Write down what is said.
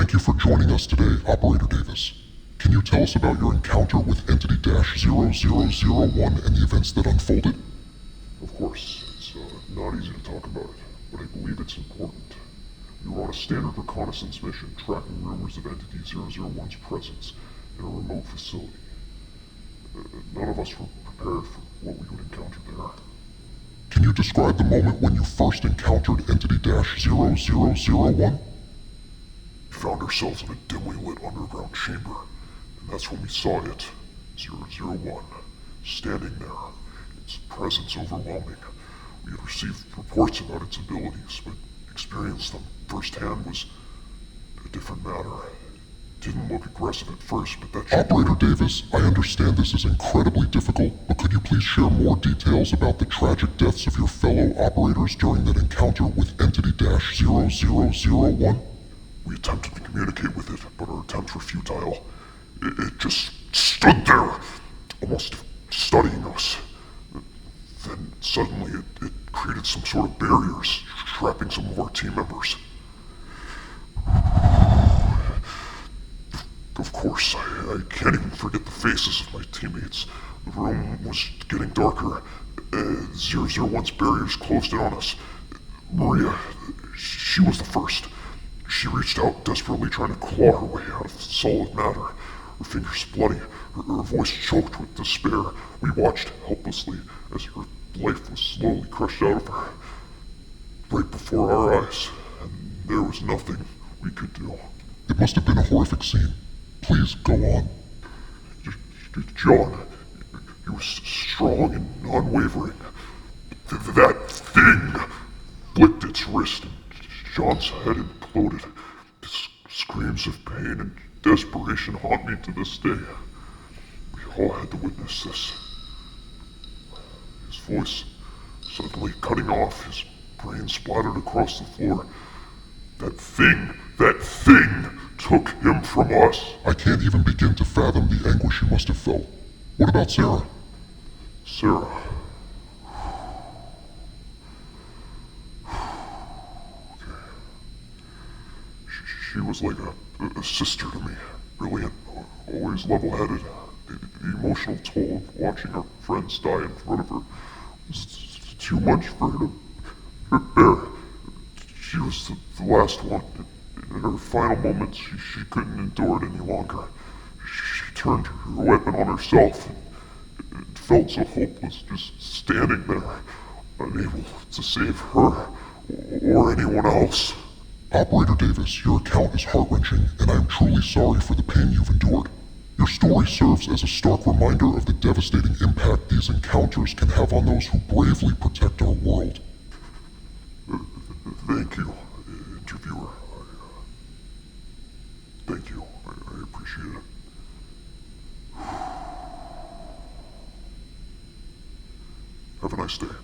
Thank you for joining us today, Operator Davis. Can you tell us about your encounter with Entity-0001 and the events that unfolded? Of course, it's not easy to talk about it, but I believe it's important. We were on a standard reconnaissance mission tracking rumors of Entity-001's presence in a remote facility. None of us were prepared for what we would encounter there. Can you describe the moment when you first encountered Entity-0001? We found ourselves in a dimly lit underground chamber, and that's when we saw it, 001, standing there, its presence overwhelming. We had received reports about its abilities, but experiencing them firsthand was a different matter. It didn't look aggressive at first, but that Operator Davis, I understand this is incredibly difficult, but could you please share more details about the tragic deaths of your fellow operators during that encounter with Entity-0001? We attempted to communicate with it, but our attempts were futile. It just stood there, almost studying us. Then suddenly it created some sort of barriers, trapping some of our team members. Of course, I can't even forget the faces of my teammates. The room was getting darker. 001's barriers closed in on us. Maria, she was the first. She reached out, desperately trying to claw her way out of solid matter. Her fingers bloody, her voice choked with despair. We watched helplessly as her life was slowly crushed out of her. Right before our eyes, and there was nothing we could do. It must have been a horrific scene. Please, go on. John, he was strong and unwavering. That thing flicked its wrist, and John's head imploded. His screams of pain and desperation haunt me to this day. We all had to witness this. His voice suddenly cutting off, his brain splattered across the floor. That thing took him from us. I can't even begin to fathom the anguish you must have felt. What about Sarah? Sarah. She was like a sister to me. Brilliant, always level-headed. The emotional toll of watching our friends die in front of her was too much for her to bear. She was the last one. In her final moments, she couldn't endure it any longer. She turned her weapon on herself. It felt so hopeless just standing there, unable to save her or anyone else. Operator Davis, your account is heart-wrenching, and I am truly sorry for the pain you've endured. Your story serves as a stark reminder of the devastating impact these encounters can have on those who bravely protect our world. Thank you, interviewer. Thank you. I appreciate it. Have a nice day.